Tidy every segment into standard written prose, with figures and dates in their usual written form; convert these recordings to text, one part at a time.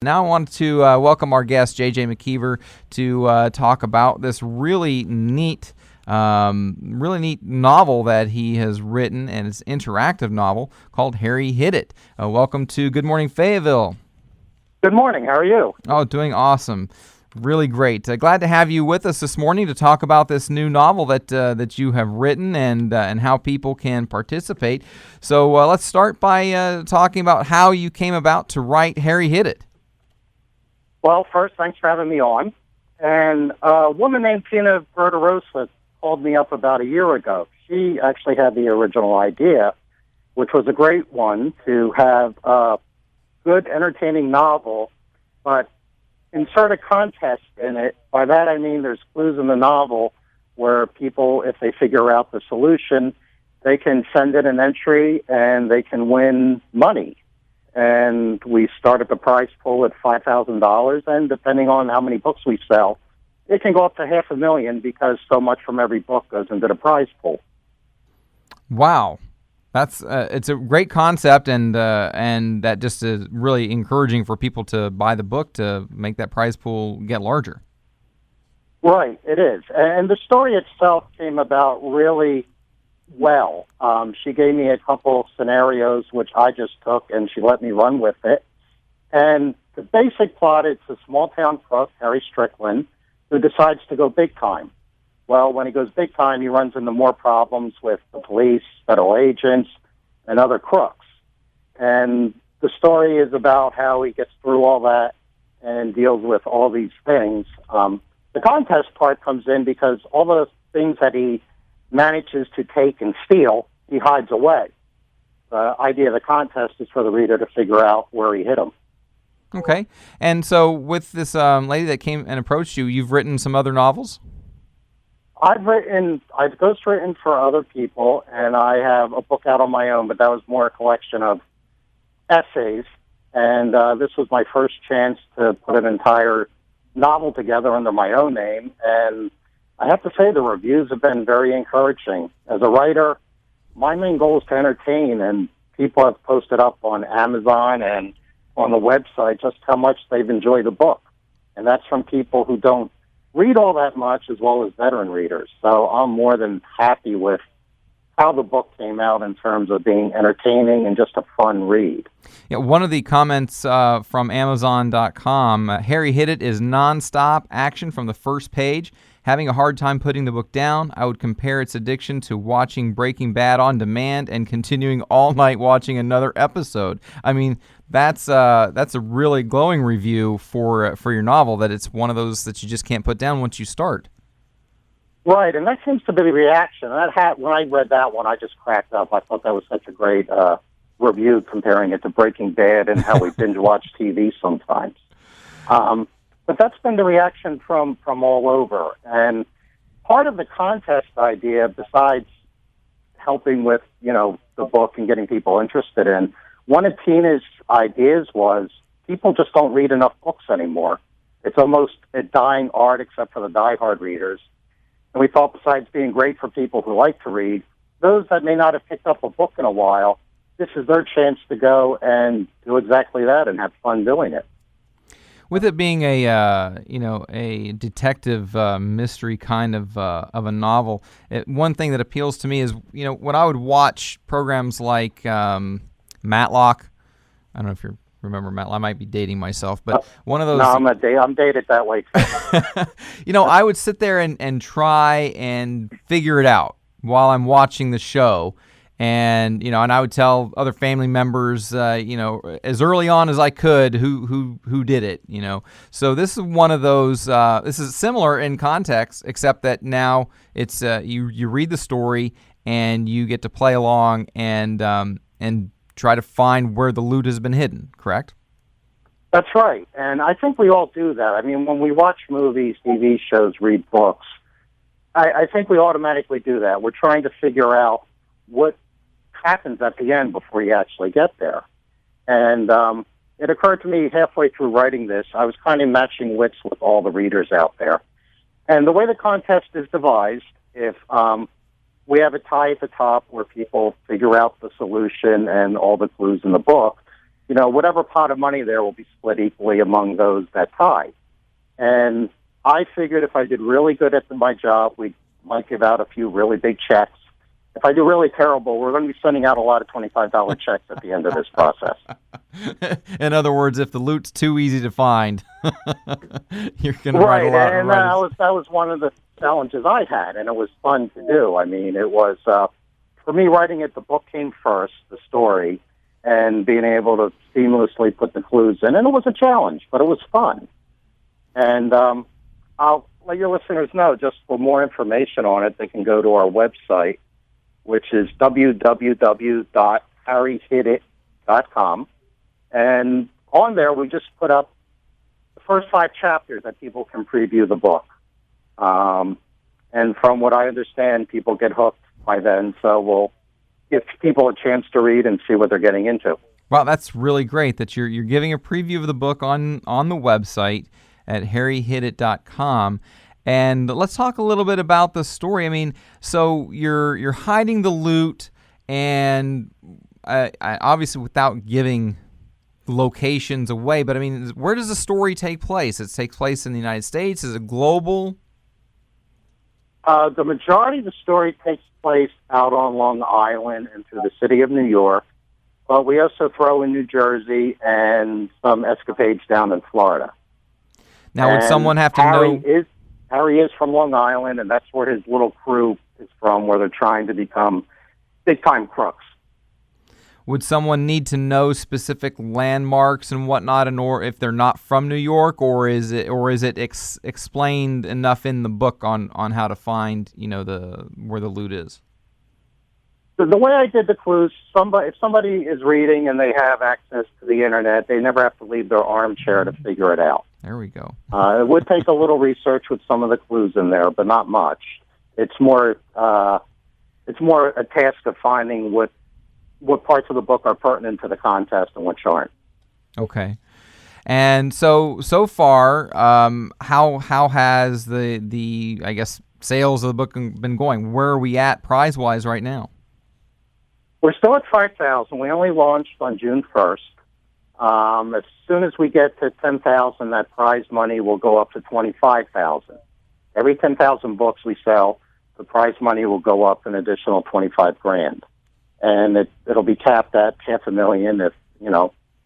Now I want to welcome our guest, J.J. McKeever, to talk about this really neat novel that he has written, and it's an interactive novel called Harry Hit It. Welcome to Good Morning Fayetteville. Good morning. How are you? Oh, doing awesome. Really great. Glad to have you with us this morning to talk about this new novel that you have written and how people can participate. So let's start by talking about how you came about to write Harry Hit It. Well, first, thanks for having me on. And a woman named Tina Berta called me up about a year ago. She actually had the original idea, which was a great one, to have a good, entertaining novel, but insert a contest in it. By that I mean there's clues in the novel where people, if they figure out the solution, they can send in an entry and they can win money. And we started the prize pool at $5,000, and depending on how many books we sell, it can go up to $500,000 because so much from every book goes into the prize pool. Wow. That's it's a great concept, and that just is really encouraging for people to buy the book to make that prize pool get larger. Right, it is. And the story itself came about really well. She gave me a couple scenarios, which I just took, and she let me run with it. And the basic plot, it's a small-town crook, Harry Strickland, who decides to go big time. Well, when he goes big time, he runs into more problems with the police, federal agents, and other crooks. And the story is about how he gets through all that and deals with all these things. The contest part comes in because all the things that he manages to take and steal, he hides away. The idea of the contest is for the reader to figure out where he hid them. Okay. And so with this lady that came and approached you, you've written some other novels? I've ghostwritten for other people, and I have a book out on my own, but that was more a collection of essays. And this was my first chance to put an entire novel together under my own name. And I have to say the reviews have been very encouraging. As a writer, my main goal is to entertain, and people have posted up on Amazon and on the website just how much they've enjoyed the book. And that's from people who don't read all that much, as well as veteran readers. So I'm more than happy with how the book came out in terms of being entertaining and just a fun read. Yeah, one of the comments from Amazon.com, Harry Hit It is nonstop action from the first page. Having a hard time putting the book down, I would compare its addiction to watching Breaking Bad on demand and continuing all night watching another episode. I mean, that's a really glowing review for your novel, that it's one of those that you just can't put down once you start. Right, and that seems to be the reaction. When I read that one, I just cracked up. I thought that was such a great review, comparing it to Breaking Bad and how we binge watch TV sometimes. But that's been the reaction from all over. And part of the contest idea, besides helping with, the book and getting people interested in, one of Tina's ideas was people just don't read enough books anymore. It's almost a dying art except for the diehard readers. And we thought, besides being great for people who like to read, those that may not have picked up a book in a while, this is their chance to go and do exactly that and have fun doing it. With it being a detective mystery kind of a novel, one thing that appeals to me is, when I would watch programs like Matlock. I don't know if you remember Matlock. I might be dating myself, but one of those. No, I'm dated that way too. I would sit there and try and figure it out while I'm watching the show. And and I would tell other family members, as early on as I could, who did it. So this is one of those. This is similar in context, except that now it's you read the story and you get to play along and try to find where the loot has been hidden. Correct? That's right, and I think we all do that. I mean, when we watch movies, TV shows, read books, I think we automatically do that. We're trying to figure out what happens at the end before you actually get there. And it occurred to me halfway through writing this, I was kind of matching wits with all the readers out there. And the way the contest is devised, if we have a tie at the top where people figure out the solution and all the clues in the book, whatever pot of money there will be split equally among those that tie. And I figured if I did really good at my job, we might give out a few really big checks. If I do really terrible, we're going to be sending out a lot of $25 checks at the end of this process. In other words, if the loot's too easy to find, you're going to write a lot. Right, and that was one of the challenges I had, and it was fun to do. I mean, it was, for me, writing it, the book came first, the story, and being able to seamlessly put the clues in. And it was a challenge, but it was fun. And I'll let your listeners know, just for more information on it, they can go to our website, which is www.harryhitit.com. And on there, we just put up the first 5 chapters that people can preview the book. And from what I understand, people get hooked by then, so we'll give people a chance to read and see what they're getting into. Wow, that's really great that you're giving a preview of the book on the website at harryhitit.com. And let's talk a little bit about the story. I mean, so you're hiding the loot, and I obviously without giving locations away, but I mean, where does the story take place? It takes place in the United States? Is it global? The majority of the story takes place out on Long Island and through the city of New York, but we also throw in New Jersey and some escapades down in Florida. Now, would someone have to know? Harry is from Long Island, and that's where his little crew is from, where they're trying to become big-time crooks. Would someone need to know specific landmarks and whatnot, or if they're not from New York, or is it explained enough in the book on how to find where the loot is? The way I did the clues, if somebody is reading and they have access to the internet, they never have to leave their armchair to figure it out. There we go. It would take a little research with some of the clues in there, but not much. It's more a task of finding what parts of the book are pertinent to the contest and which aren't. Okay. And so far, how has the I guess sales of the book been going? Where are we at prize wise right now? We're still at 5,000. We only launched on June 1st. As soon as we get to 10,000, that prize money will go up to 25,000. Every 10,000 books we sell, the prize money will go up an additional 25 grand. And it'll be capped at $500,000 if,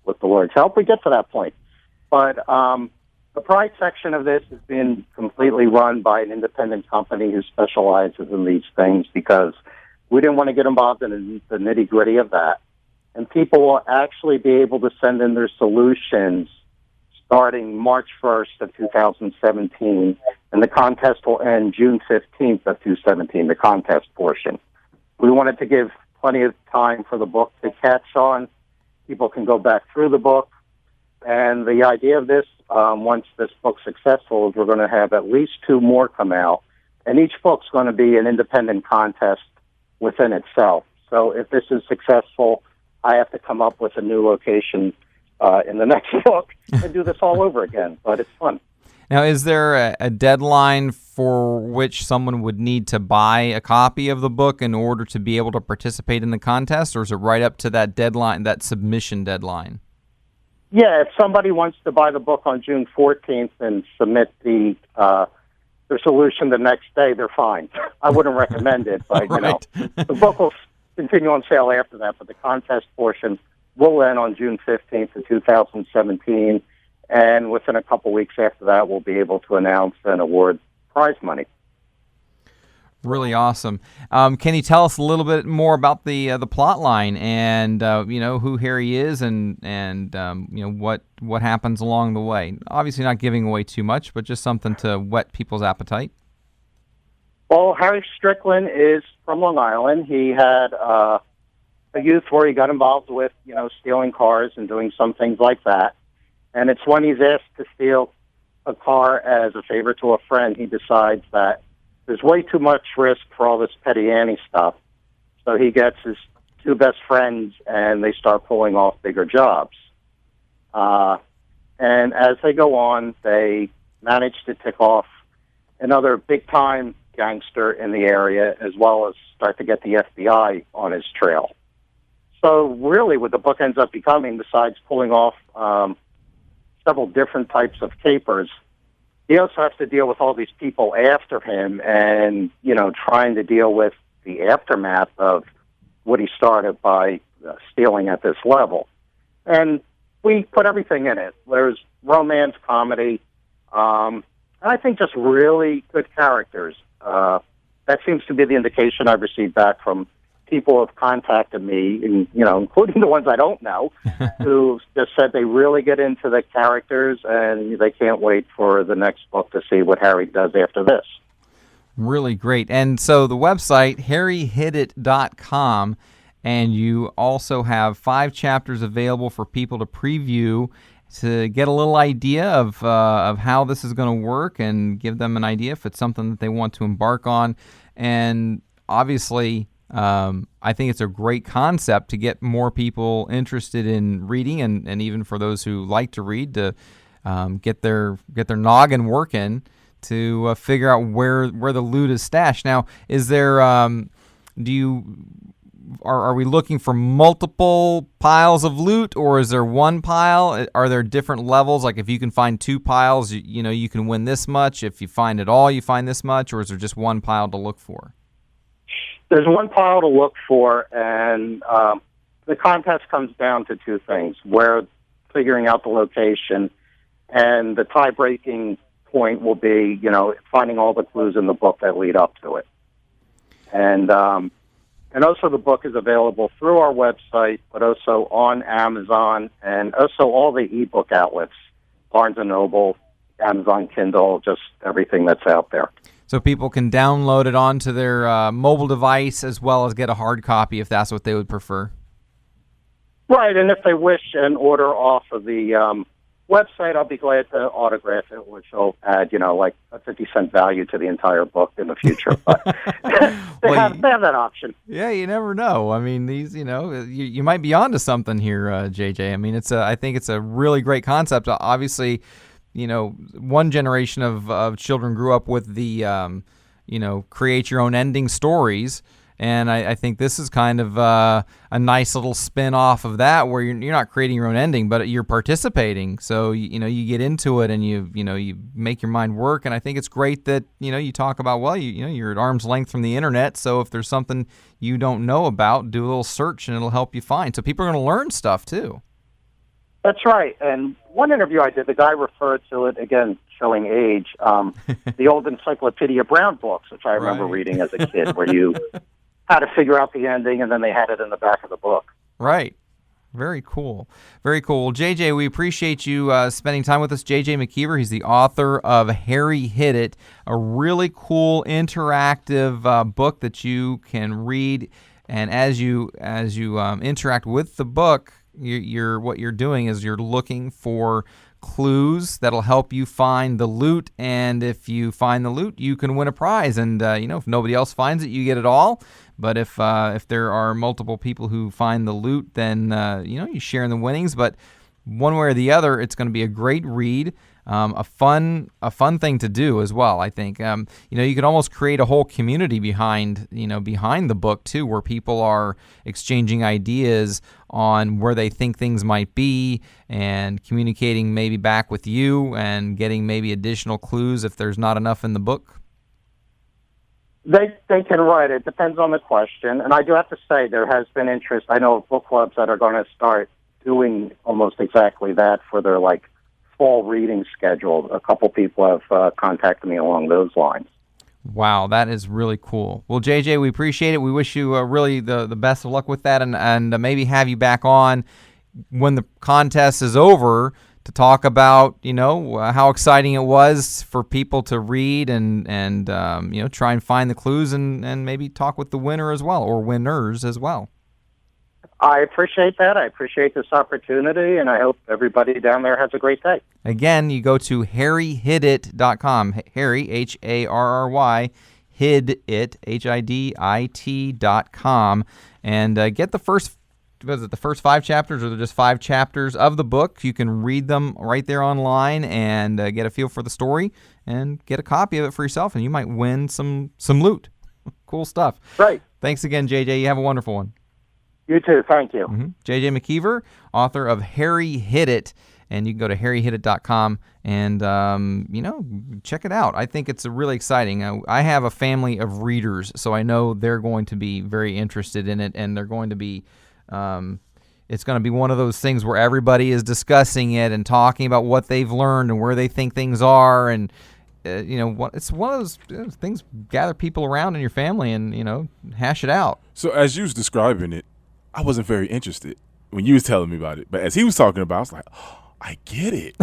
with the Lord's help, we get to that point. But the prize section of this has been completely run by an independent company who specializes in these things, because we didn't want to get involved in the nitty-gritty of that. And people will actually be able to send in their solutions starting March 1st of 2017, and the contest will end June 15th of 2017, the contest portion. We wanted to give plenty of time for the book to catch on. People can go back through the book. And the idea of this, once this book's successful, is we're going to have at least 2 more come out. And each book's going to be an independent contest within itself. So if this is successful, I have to come up with a new location in the next book and do this all over again. But it's fun. Now, is there a deadline for which someone would need to buy a copy of the book in order to be able to participate in the contest, or is it right up to that deadline, that submission deadline? Yeah, if somebody wants to buy the book on June 14th and submit their solution the next day, they're fine. I wouldn't recommend it, but right. The book will continue on sale after that, but the contest portion will end on June 15th of 2017, and within a couple weeks after that, we'll be able to announce and award prize money. Really awesome. Can you tell us a little bit more about the plot line and who Harry is and what happens along the way? Obviously, not giving away too much, but just something to whet people's appetite. Well, Harry Strickland is from Long Island. He had a youth where he got involved with stealing cars and doing some things like that. And it's when he's asked to steal a car as a favor to a friend, he decides that there's way too much risk for all this petty ante stuff. So he gets his 2 best friends, and they start pulling off bigger jobs. And as they go on, they manage to tick off another big-time gangster in the area, as well as start to get the FBI on his trail. So really what the book ends up becoming, besides pulling off several different types of capers, he also has to deal with all these people after him and, trying to deal with the aftermath of what he started by stealing at this level. And we put everything in it. There's romance, comedy, and I think just really good characters. That seems to be the indication I've received back from people who have contacted me, and, including the ones I don't know, who just said they really get into the characters and they can't wait for the next book to see what Harry does after this. Really great. And so the website, harryhitit.com, and you also have 5 chapters available for people to preview to get a little idea of how this is going to work and give them an idea if it's something that they want to embark on. And obviously, I think it's a great concept to get more people interested in reading, and even for those who like to read, to get their noggin working to figure out where the loot is stashed. Now, is there are we looking for multiple piles of loot, or is there one pile? Are there different levels? Like if you can find 2 piles, you can win this much. If you find it all, you find this much, or is there just one pile to look for? There's one pile to look for, and the contest comes down to 2 things. We're figuring out the location, and the tie-breaking point will be, finding all the clues in the book that lead up to it. And also the book is available through our website, but also on Amazon, and also all the ebook outlets, Barnes & Noble, Amazon Kindle, just everything that's out there. So people can download it onto their mobile device as well as get a hard copy if that's what they would prefer. Right, and if they wish an order off of the website, I'll be glad to autograph it, which will add, like a 50-cent value to the entire book in the future. But they have that option. Yeah, you never know. I mean, these, you might be onto something here, JJ. I mean, I think it's a really great concept. Obviously, one generation of children grew up with the, create your own ending stories. And I think this is kind of a nice little spin off of that, where you're not creating your own ending, but you're participating. So you get into it and you make your mind work. And I think it's great that you talk about you're at arm's length from the internet. So if there's something you don't know about, do a little search and it'll help you find. So people are going to learn stuff too. That's right. And one interview I did, the guy referred to it, again, showing age, the old Encyclopedia Brown books, which I remember reading as a kid, where you had to figure out the ending, and then they had it in the back of the book. Right. Very cool. Very cool. Well, JJ, we appreciate you spending time with us. JJ McKeever, he's the author of Harry Hit It, a really cool interactive book that you can read. And as you interact with the book, what you're doing is you're looking for clues that'll help you find the loot, and if you find the loot, you can win a prize. And if nobody else finds it, you get it all. But if there are multiple people who find the loot, then you share in the winnings. But one way or the other, it's going to be a great read. A fun thing to do as well. I think you could almost create a whole community behind the book too, where people are exchanging ideas on where they think things might be and communicating maybe back with you and getting maybe additional clues if there's not enough in the book. They can write it. Depends on the question. And I do have to say there has been interest. I know of book clubs that are going to start doing almost exactly that for their fall reading schedule. A couple people have contacted me along those lines. Wow, that is really cool. Well, JJ, we appreciate it. We wish you really the best of luck with that, and maybe have you back on when the contest is over to talk about how exciting it was for people to read and try and find the clues and maybe talk with the winner as well, or winners as well. I appreciate that. I appreciate this opportunity, and I hope everybody down there has a great day. Again, you go to harryhitit.com. Harry, Harry, hidit, HIDIT.com, and get the first 5 chapters, or they're just 5 chapters of the book. You can read them right there online and get a feel for the story and get a copy of it for yourself, and you might win some loot. Cool stuff. Right. Thanks again, JJ. You have a wonderful one. You too. Thank you. JJ McKeever, author of Harry Hit It. And you can go to harryhitit.com and, check it out. I think it's really exciting. I have a family of readers, so I know they're going to be very interested in it, and they're going to be it's going to be one of those things where everybody is discussing it and talking about what they've learned and where they think things are. And, it's one of those things, gather people around in your family and, hash it out. So as you was describing it, I wasn't very interested when you was telling me about it. But as he was talking about it, I was like, oh, I get it.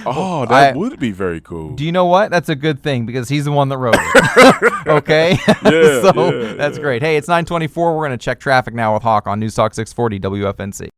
Oh, that would be very cool. Do you know what? That's a good thing because he's the one that wrote it. Okay? Yeah, That's great. Hey, it's 9:24. We're going to check traffic now with Hawk on News Talk 640 WFNC.